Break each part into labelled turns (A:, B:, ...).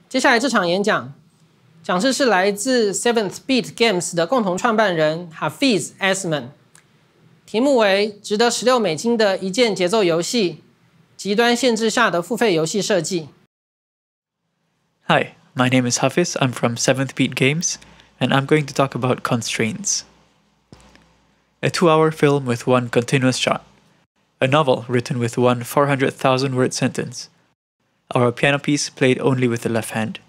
A: 接下来这场演讲，讲师是来自 Seventh Beat Games 的共同创办人 Hafiz Asman， 题目为值得$16的一键节奏游戏，极端限制下的付费游戏设计。
B: Hi, my name is Hafiz. I'm from 7th Beat Games, and I'm going to talk about Constraints. A 2-hour film with one continuous shot. A novel written with one 400,000-word sentence. Or a piano piece played only with the left hand.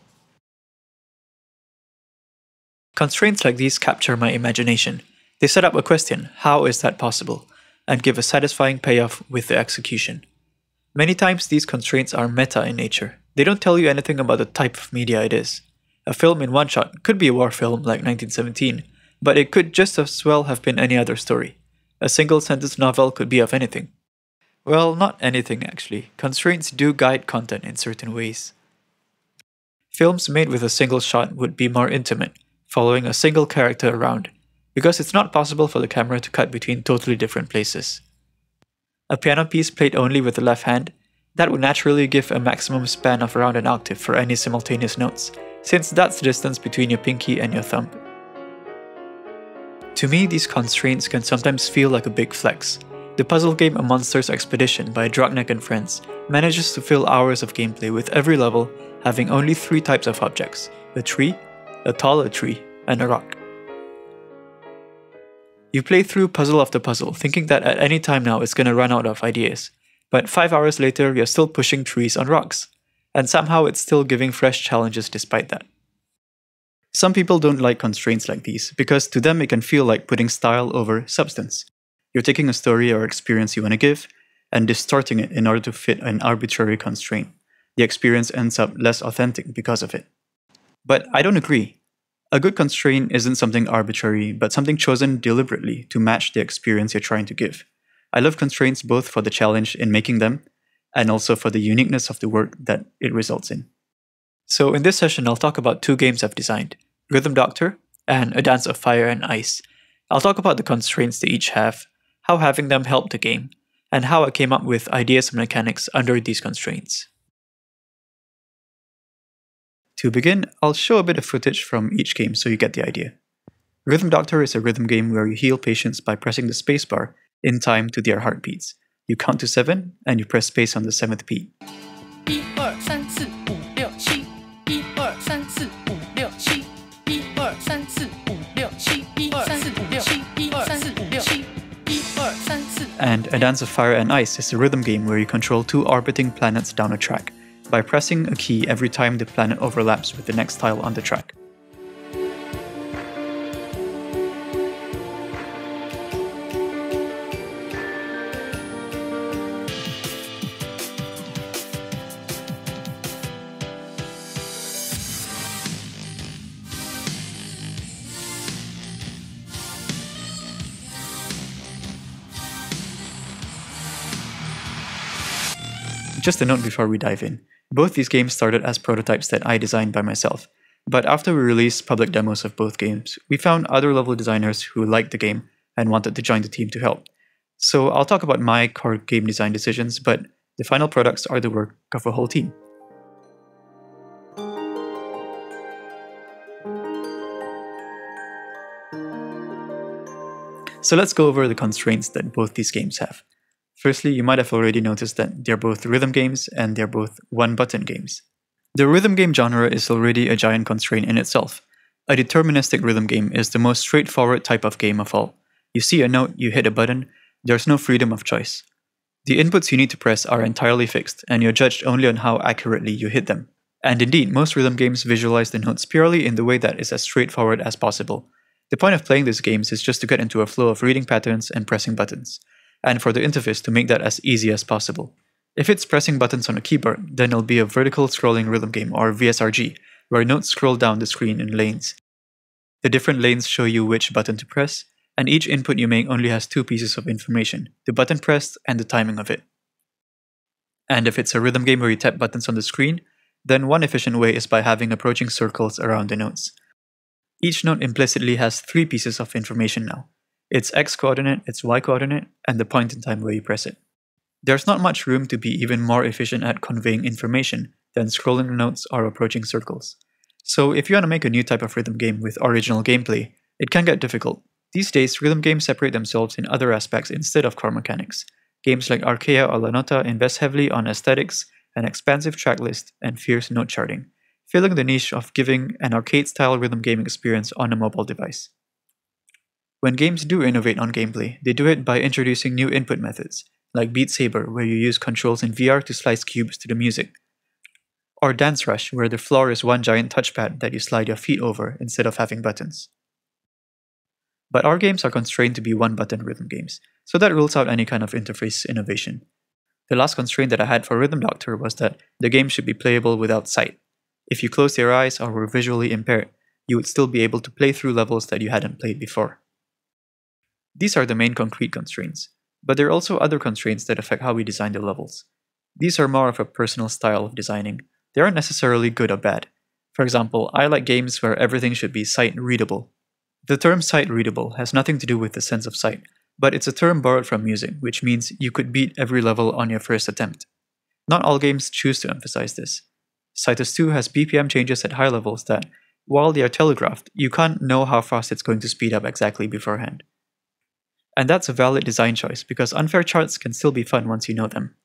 B: Constraints like these capture my imagination. They set up a question, how is that possible? And give a satisfying payoff with the execution. Many times these constraints are meta in nature. They don't tell you anything about the type of media it is. A film in one shot could be a war film like 1917, but it could just as well have been any other story. A single-sentence novel could be of anything. Well, not anything actually. Constraints do guide content in certain ways. Films made with a single shot would be more intimate, following a single character around, because it's not possible for the camera to cut between totally different places. A piano piece played only with the left hand, that would naturally give a maximum span of around an octave for any simultaneous notes, since that's the distance between your pinky and your thumb. To me, these constraints can sometimes feel like a big flex. The puzzle game A Monster's Expedition by Dragneck and Friends manages to fill hours of gameplay with every level having only 3 types of objects: a tree, a taller tree, and a rock. You play through puzzle after puzzle, thinking that at any time now it's gonna run out of ideas. But 5 hours later, you're still pushing trees on rocks. And somehow it's still giving fresh challenges despite that. Some people don't like constraints like these, because to them it can feel like putting style over substance. You're taking a story or experience you want to give, and distorting it in order to fit an arbitrary constraint. The experience ends up less authentic because of it. But I don't agree. A good constraint isn't something arbitrary, but something chosen deliberately to match the experience you're trying to give. I love constraints both for the challenge in making them, and also for the uniqueness of the work that it results in. So in this session, I'll talk about 2 games I've designed, Rhythm Doctor and A Dance of Fire and Ice. I'll talk about the constraints they each have, how having them helped the game, and how I came up with ideas and mechanics under these constraints. To begin, I'll show a bit of footage from each game so you get the idea. Rhythm Doctor is a rhythm game where you heal patients by pressing the spacebar in time to their heartbeats. You count to 7 and you press space on the 7th beat.
C: 1 2 3 4 5 6 7 1 2 3 4 5 6 7 1 2 3 4 5 6 7 1 2 3 4 5 6 1 2 3 4 5 6 1 2 3 4
B: And A Dance of Fire and Ice is a rhythm game where you control 2 orbiting planets down a track by pressing a key every time the planet overlaps with the next tile on the track. Just a note before we dive in. Both these games started as prototypes that I designed by myself, but after we released public demos of both games, we found other level designers who liked the game and wanted to join the team to help. So I'll talk about my core game design decisions, but the final products are the work of a whole team. So let's go over the constraints that both these games have. Firstly, you might have already noticed that they're both rhythm games and they're both one-button games. The rhythm game genre is already a giant constraint in itself. A deterministic rhythm game is the most straightforward type of game of all. You see a note, you hit a button, there's no freedom of choice. The inputs you need to press are entirely fixed, and you're judged only on how accurately you hit them. And indeed, most rhythm games visualize the notes purely in the way that is as straightforward as possible. The point of playing these games is just to get into a flow of reading patterns and pressing buttons, and for the interface to make that as easy as possible. If it's pressing buttons on a keyboard, then it'll be a vertical scrolling rhythm game, or VSRG, where notes scroll down the screen in lanes. The different lanes show you which button to press, and each input you make only has 2 pieces of information, the button pressed and the timing of it. And if it's a rhythm game where you tap buttons on the screen, then one efficient way is by having approaching circles around the notes. Each note implicitly has 3 pieces of information now. Its X coordinate, its Y coordinate, and the point in time where you press it. There's not much room to be even more efficient at conveying information, then scrolling notes or approaching circles. So if you want to make a new type of rhythm game with original gameplay, it can get difficult. These days, rhythm games separate themselves in other aspects instead of core mechanics. Games like Archaea or La Nota invest heavily on aesthetics, an expansive track list, and fierce note charting, filling the niche of giving an arcade-style rhythm game experience on a mobile device. When games do innovate on gameplay, they do it by introducing new input methods, like Beat Saber, where you use controls in VR to slice cubes to the music, or Dance Rush, where the floor is one giant touchpad that you slide your feet over instead of having buttons. But our games are constrained to be one-button rhythm games, so that rules out any kind of interface innovation. The last constraint that I had for Rhythm Doctor was that the game should be playable without sight. If you closed your eyes or were visually impaired, you would still be able to play through levels that you hadn't played before. These are the main concrete constraints, but there are also other constraints that affect how we design the levels. These are more of a personal style of designing. They aren't necessarily good or bad. For example, I like games where everything should be sight-readable. The term sight-readable has nothing to do with the sense of sight, but it's a term borrowed from music, which means you could beat every level on your first attempt. Not all games choose to emphasize this. Cytus 2 has BPM changes at high levels that, while they are telegraphed, you can't know how fast it's going to speed up exactly beforehand. And that's a valid design choice, because unfair charts can still be fun once you know them.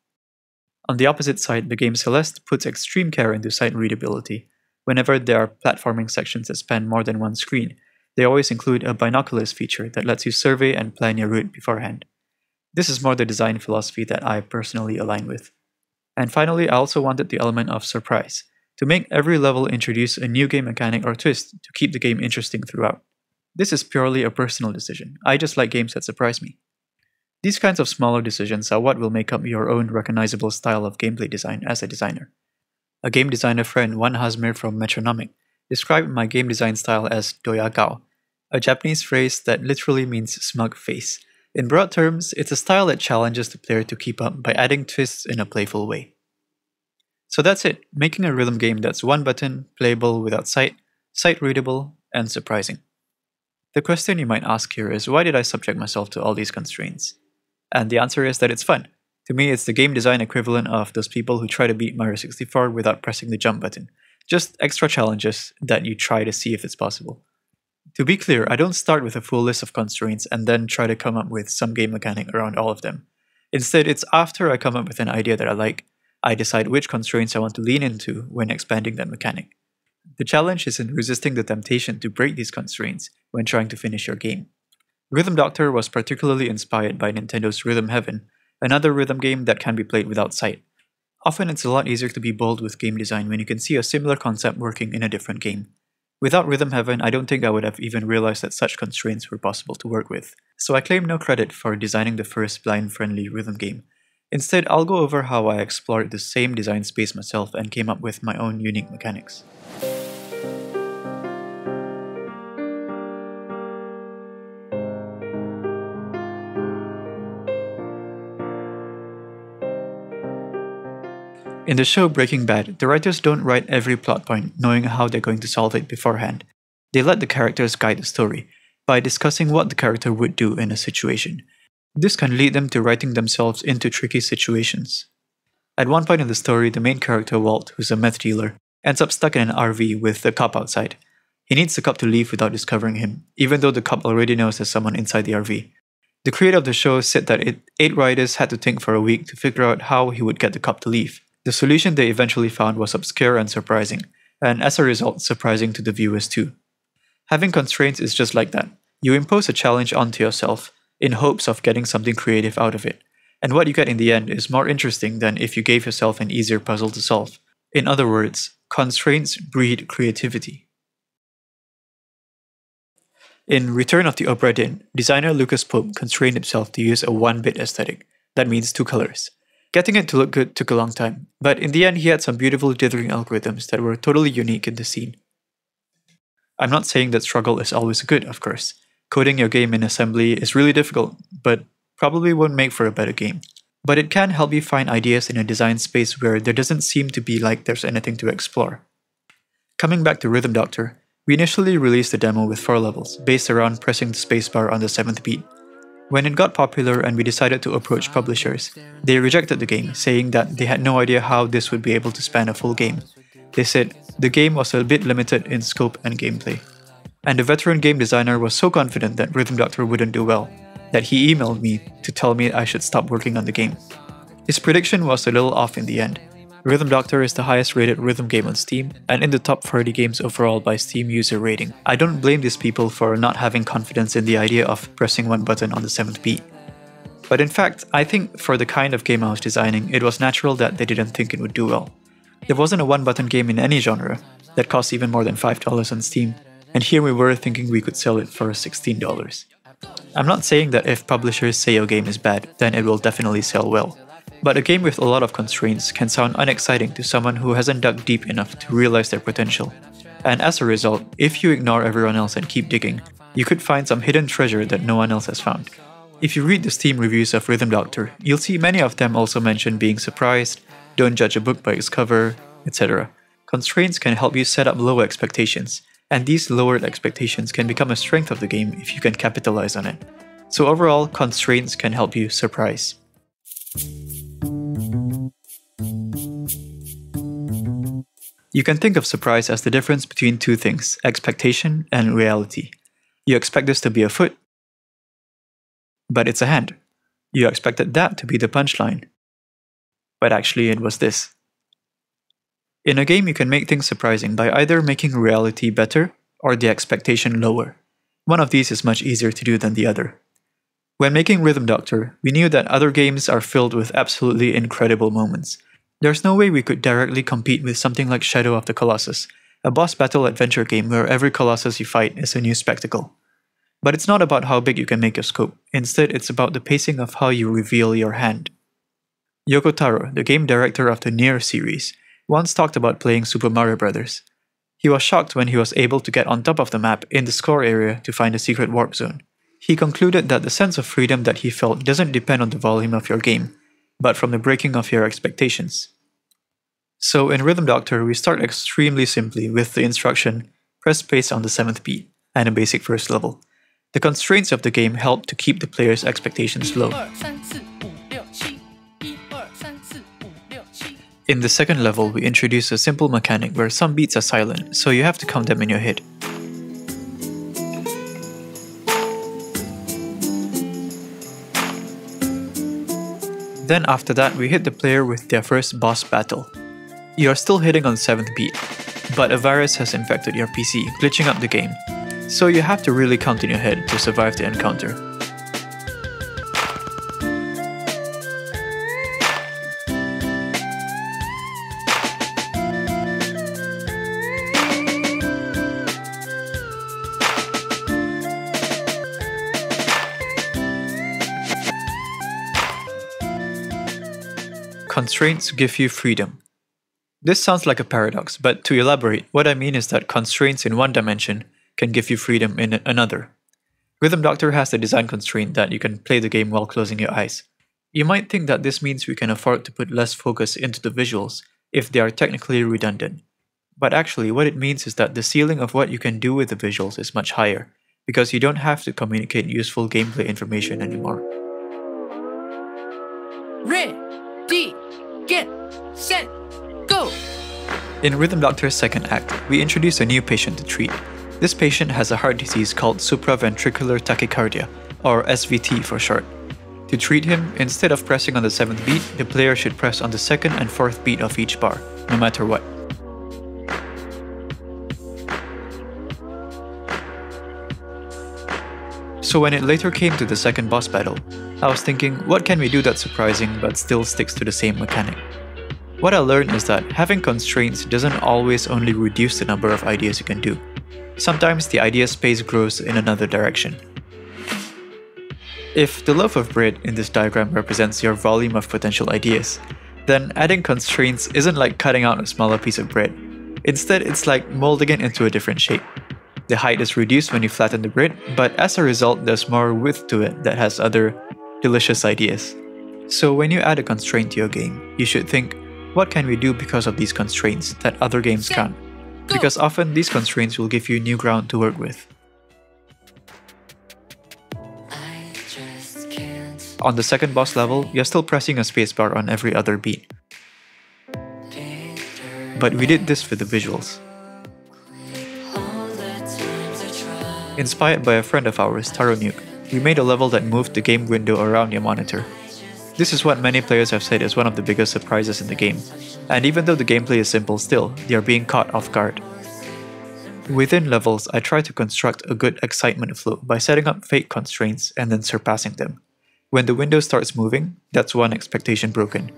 B: On the opposite side, the game Celeste puts extreme care into sight readability. Whenever there are platforming sections that span more than one screen, they always include a binoculars feature that lets you survey and plan your route beforehand. This is more the design philosophy that I personally align with. And finally, I also wanted the element of surprise, to make every level introduce a new game mechanic or twist to keep the game interesting throughout. This is purely a personal decision. I just like games that surprise me. These kinds of smaller decisions are what will make up your own recognizable style of gameplay design as a designer. A game designer friend, Wan Hasmir from Metronomic, described my game design style as doyagao, a Japanese phrase that literally means smug face. In broad terms, it's a style that challenges the player to keep up by adding twists in a playful way. So that's it, making a rhythm game that's one button, playable without sight, sight-readable, and surprising. The question you might ask here is, why did I subject myself to all these constraints? And the answer is that it's fun. To me, it's the game design equivalent of those people who try to beat Mario 64 without pressing the jump button. Just extra challenges that you try to see if it's possible. To be clear, I don't start with a full list of constraints and then try to come up with some game mechanic around all of them. Instead, it's after I come up with an idea that I like, I decide which constraints I want to lean into when expanding that mechanic. The challenge is in resisting the temptation to break these constraints when trying to finish your game. Rhythm Doctor was particularly inspired by Nintendo's Rhythm Heaven, another rhythm game that can be played without sight. Often it's a lot easier to be bold with game design when you can see a similar concept working in a different game. Without Rhythm Heaven, I don't think I would have even realized that such constraints were possible to work with, so I claim no credit for designing the first blind-friendly rhythm game. Instead, I'll go over how I explored the same design space myself and came up with my own unique mechanics. In the show Breaking Bad, the writers don't write every plot point knowing how they're going to solve it beforehand. They let the characters guide the story by discussing what the character would do in a situation. This can lead them to writing themselves into tricky situations. At one point in the story, the main character, Walt, who's a meth dealer, ends up stuck in an RV with the cop outside. He needs the cop to leave without discovering him, even though the cop already knows there's someone inside the RV. The creator of the show said that 8 writers had to think for a week to figure out how he would get the cop to leave. The solution they eventually found was obscure and surprising, and as a result, surprising to the viewers too. Having constraints is just like that. You impose a challenge onto yourself, in hopes of getting something creative out of it, and what you get in the end is more interesting than if you gave yourself an easier puzzle to solve. In other words, constraints breed creativity. In Return of the Obra Dinn, designer Lucas Pope constrained himself to use a 1-bit aesthetic, that means 2 colors. Getting it to look good took a long time, but in the end he had some beautiful dithering algorithms that were totally unique in the scene. I'm not saying that struggle is always good, of course. Coding your game in assembly is really difficult, but probably won't make for a better game. But it can help you find ideas in a design space where there doesn't seem to be like there's anything to explore. Coming back to Rhythm Doctor, we initially released the demo with 4 levels, based around pressing the spacebar on the 7th beat. When it got popular and we decided to approach publishers, they rejected the game, saying that they had no idea how this would be able to span a full game. They said the game was a bit limited in scope and gameplay. And the veteran game designer was so confident that Rhythm Doctor wouldn't do well, that he emailed me to tell me I should stop working on the game. His prediction was a little off in the end. Rhythm Doctor is the highest rated rhythm game on Steam, and in the top 40 games overall by Steam user rating. I don't blame these people for not having confidence in the idea of pressing one button on the 7th beat. But in fact, I think for the kind of game I was designing, it was natural that they didn't think it would do well. There wasn't a one-button game in any genre that cost even more than $5 on Steam, and here we were thinking we could sell it for $16. I'm not saying that if publishers say your game is bad, then it will definitely sell well. But a game with a lot of constraints can sound unexciting to someone who hasn't dug deep enough to realize their potential. And as a result, if you ignore everyone else and keep digging, you could find some hidden treasure that no one else has found. If you read the Steam reviews of Rhythm Doctor, you'll see many of them also mention being surprised, don't judge a book by its cover, etc. Constraints can help you set up lower expectations, and these lowered expectations can become a strength of the game if you can capitalize on it. So overall, constraints can help you surprise. You can think of surprise as the difference between two things, expectation and reality. You expect this to be a foot, but it's a hand. You expected that to be the punchline, but actually it was this. In a game, you can make things surprising by either making reality better or the expectation lower. One of these is much easier to do than the other. When making Rhythm Doctor, we knew that other games are filled with absolutely incredible moments. There's no way we could directly compete with something like Shadow of the Colossus, a boss battle adventure game where every Colossus you fight is a new spectacle. But it's not about how big you can make your scope, instead it's about the pacing of how you reveal your hand. Yoko Taro, the game director of the Nier series, once talked about playing Super Mario Bros. He was shocked when he was able to get on top of the map in the score area to find a secret warp zone. He concluded that the sense of freedom that he felt doesn't depend on the volume of your game, but from the breaking of your expectations. So in Rhythm Doctor, we start extremely simply with the instruction, press space on the 7th beat, and a basic first level. The constraints of the game help to keep the player's expectations low. In the second level, we introduce a simple mechanic where some beats are silent, so you have to count them in your head. Then after that, we hit the player with their first boss battle. You are still hitting on 7th beat, but a virus has infected your PC, glitching up the game, so you have to really count in your head to survive the encounter. Constraints give you freedom. This sounds like a paradox, but to elaborate, what I mean is that constraints in one dimension can give you freedom in another. Rhythm Doctor has the design constraint that you can play the game while closing your eyes. You might think that this means we can afford to put less focus into the visuals if they are technically redundant. But actually, what it means is that the ceiling of what you can do with the visuals is much higher, because you don't have to communicate useful gameplay information anymore.
C: Ready, get, set, go!
B: In Rhythm Doctor's second act, we introduce a new patient to treat. This patient has a heart disease called supraventricular tachycardia, or SVT for short. To treat him, instead of pressing on the 7th beat, the player should press on the 2nd and 4th beat of each bar, no matter what. So when it later came to the second boss battle, I was thinking, what can we do that's surprising but still sticks to the same mechanic? What I learned is that having constraints doesn't always only reduce the number of ideas you can do. Sometimes the idea space grows in another direction. If the loaf of bread in this diagram represents your volume of potential ideas, then adding constraints isn't like cutting out a smaller piece of bread. Instead, it's like molding it into a different shape. The height is reduced when you flatten the bread, but as a result, there's more width to it that has other delicious ideas. So when you add a constraint to your game, you should think, what can we do because of these constraints that other games can't? Because often these constraints will give you new ground to work with.
D: I just
B: On the second boss level, you're still pressing a spacebar on every other beat. But we did this for the visuals. Inspired by a friend of ours, Taronuke, we made a level that moved the game window around your monitor. This is what many players have said is one of the biggest surprises in the game, and even though the gameplay is simple still, they are being caught off guard. Within levels, I try to construct a good excitement flow by setting up fake constraints and then surpassing them. When the window starts moving, that's one expectation broken.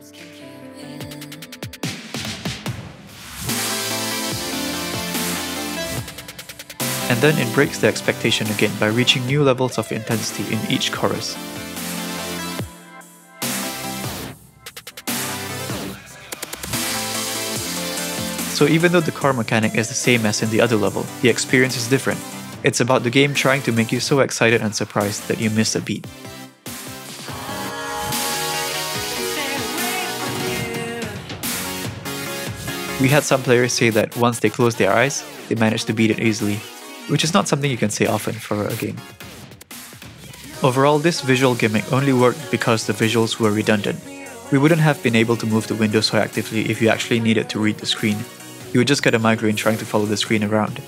B: And then it breaks the expectation again by reaching new levels of intensity in each chorus. So even though the core mechanic is the same as in the other level, the experience is different. It's about the game trying to make you so excited and surprised that you miss a beat. We had some players say that once they closed their eyes, they managed to beat it easily, which is not something you can say often for a game. Overall, this visual gimmick only worked because the visuals were redundant. We wouldn't have been able to move the window so actively if you actually needed to read the screen. You would just get a migraine trying to follow the screen around.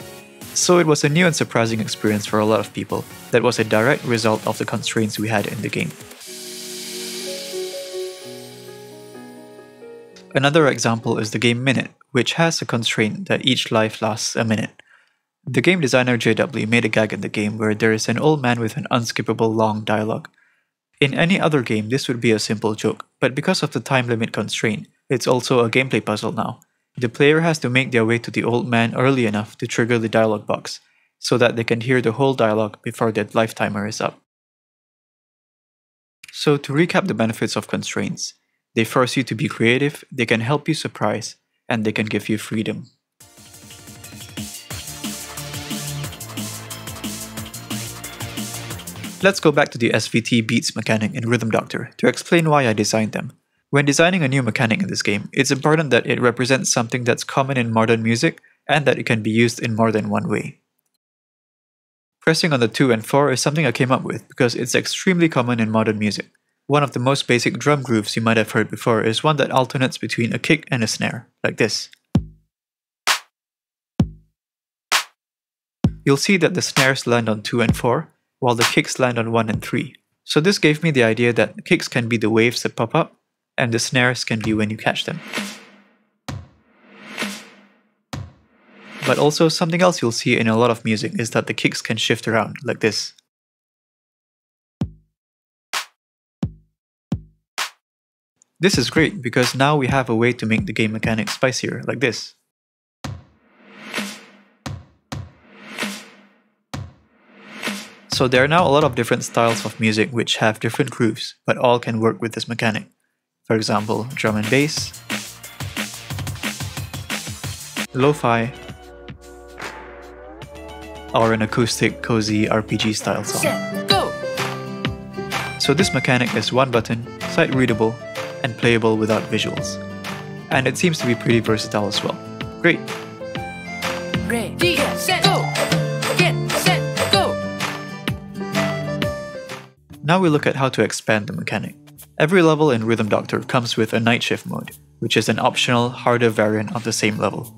B: So it was a new and surprising experience for a lot of people that was a direct result of the constraints we had in the game. Another example is the game Minute, which has a constraint that each life lasts a minute. The game designer JW made a gag in the game where there is an old man with an unskippable long dialogue. In any other game, this would be a simple joke, but because of the time limit constraint, it's also a gameplay puzzle now. The player has to make their way to the old man early enough to trigger the dialogue box, so that they can hear the whole dialogue before their life timer is up. So to recap the benefits of constraints, they force you to be creative, they can help you surprise, and they can give you freedom. Let's go back to the SVT beats mechanic in Rhythm Doctor to explain why I designed them. When designing a new mechanic in this game, it's important that it represents something that's common in modern music and that it can be used in more than one way. Pressing on the 2 and 4 is something I came up with because it's extremely common in modern music. One of the most basic drum grooves you might have heard before is one that alternates between a kick and a snare, like this. You'll see that the snares land on 2 and 4, while the kicks land on 1 and 3. So this gave me the idea that kicks can be the waves that pop up, and the snares can be when you catch them. But also something else you'll see in a lot of music is that the kicks can shift around, like this. This is great because now we have a way to make the game mechanics spicier, like this. So there are now a lot of different styles of music which have different grooves, but all can work with this mechanic. For example, drum and bass, lo-fi, or an acoustic, cozy RPG style song.
C: Set, go!
B: So this mechanic is one button, sight readable, and playable without visuals. And it seems to be pretty versatile as well. Great!
C: Ready, get, set, go! Get, set, go!
B: Now we look at how to expand the mechanic. Every level in Rhythm Doctor comes with a night shift mode, which is an optional, harder variant of the same level.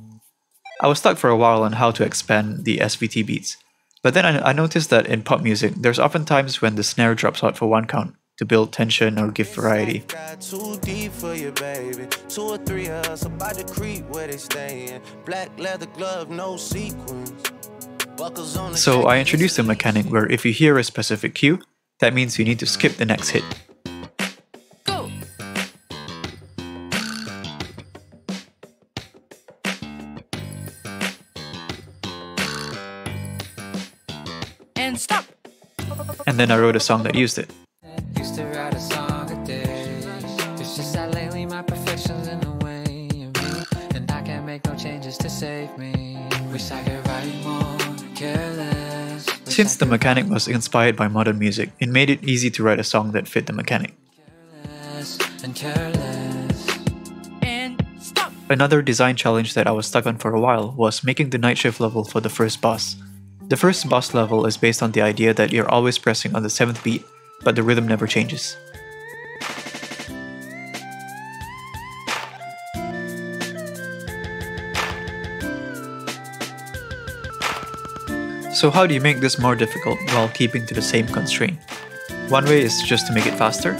B: I was stuck for a while on how to expand the SVT beats, but then I noticed that in pop music, there's often times when the snare drops out for one count to build tension or give variety. So I introduced a mechanic where if you hear a specific cue, that means you need to skip the next hit.
C: Go! And stop!
D: And then I wrote a song that used it.
E: Used to write a song a day. It's just that lately my perfection's in the way of me, and I can't make no changes to save me. Wish I could write more careless.
B: Since the mechanic was inspired by modern music, it made it easy to write a song that fit the mechanic.
C: And stop!
B: Another design challenge that I was stuck on for a while was making the night shift level for the first boss. The first boss level is based on the idea that you're always pressing on the 7th beat, but the rhythm never changes. So how do you make this more difficult while keeping to the same constraint? One way is just to make it faster.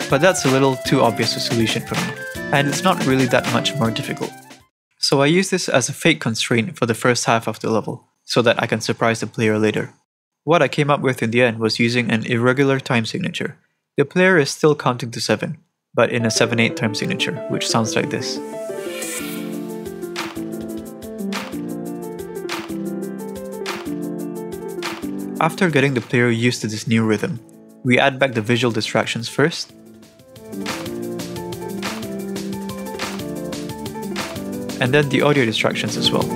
B: But that's a little too obvious a solution for me, and it's not really that much more difficult. So I use this as a fake constraint for the first half of the level, so that I can surprise the player later. What I came up with in the end was using an irregular time signature. The player is still counting to 7, but in a 7/8 time signature, which sounds like this. After getting the player used to this new rhythm, we add back the visual distractions first, and then the audio distractions as well.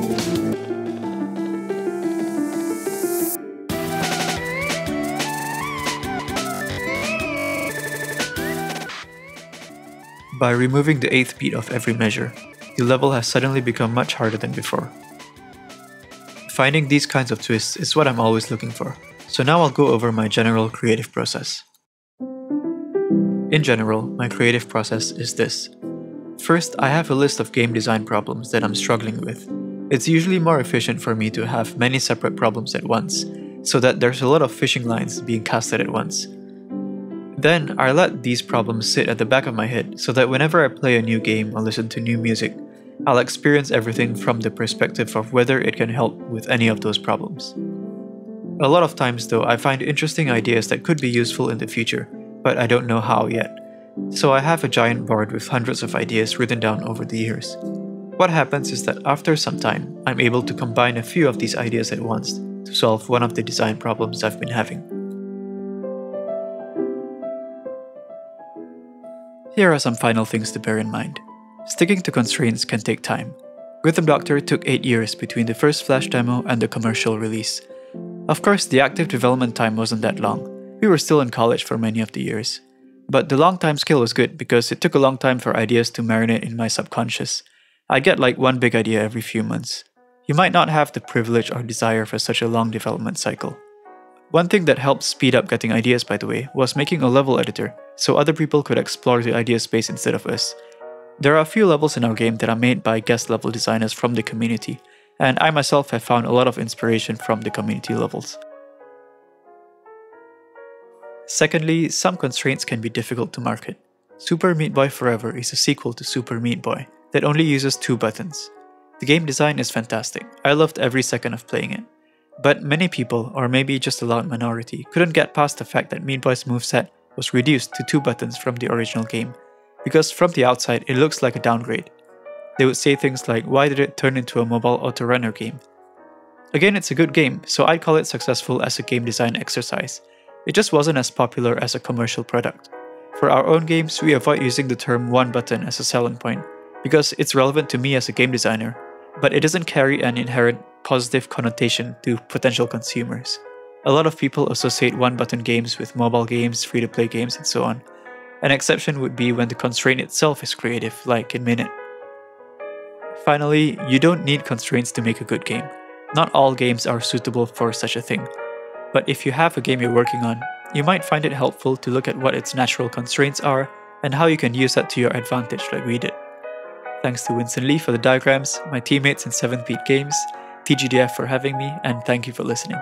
B: By removing the 8th beat of every measure, the level has suddenly become much harder than before. Finding these kinds of twists is what I'm always looking for, so now I'll go over my general creative process. In general, my creative process is this. First, I have a list of game design problems that I'm struggling with. It's usually more efficient for me to have many separate problems at once, so that there's a lot of fishing lines being casted at once. Then, I let these problems sit at the back of my head so that whenever I play a new game or listen to new music, I'll experience everything from the perspective of whether it can help with any of those problems. A lot of times though, I find interesting ideas that could be useful in the future, but I don't know how yet. So I have a giant board with hundreds of ideas written down over the years. What happens is that after some time, I'm able to combine a few of these ideas at once to solve one of the design problems I've been having. Here are some final things to bear in mind. Sticking to constraints can take time. Rhythm Doctor took 8 years between the first Flash demo and the commercial release. Of course, the active development time wasn't that long. We were still in college for many of the years. But the long time scale was good because it took a long time for ideas to marinate in my subconscious. I get like one big idea every few months. You might not have the privilege or desire for such a long development cycle. One thing that helped speed up getting ideas, by the way, was making a level editor, so other people could explore the idea space instead of us. There are a few levels in our game that are made by guest level designers from the community, and I myself have found a lot of inspiration from the community levels. Secondly, some constraints can be difficult to market. Super Meat Boy Forever is a sequel to Super Meat Boy that only uses 2 buttons. The game design is fantastic. I loved every second of playing it. But many people, or maybe just a loud minority, couldn't get past the fact that Meat Boy's moveset was reduced to 2 buttons from the original game, because from the outside it looks like a downgrade. They would say things like, why did it turn into a mobile autorunner game? Again, it's a good game, so I'd call it successful as a game design exercise. It just wasn't as popular as a commercial product. For our own games, we avoid using the term 1 button as a selling point, because it's relevant to me as a game designer, but it doesn't carry an inherent positive connotation to potential consumers. A lot of people associate 1 button games with mobile games, free-to-play games, and so on. An exception would be when the constraint itself is creative, like in Minute. Finally, you don't need constraints to make a good game. Not all games are suitable for such a thing. But if you have a game you're working on, you might find it helpful to look at what its natural constraints are and how you can use that to your advantage like we did. Thanks to Winston Lee for the diagrams, my teammates in 7th Beat Games, TGDF for having me, and thank you for listening.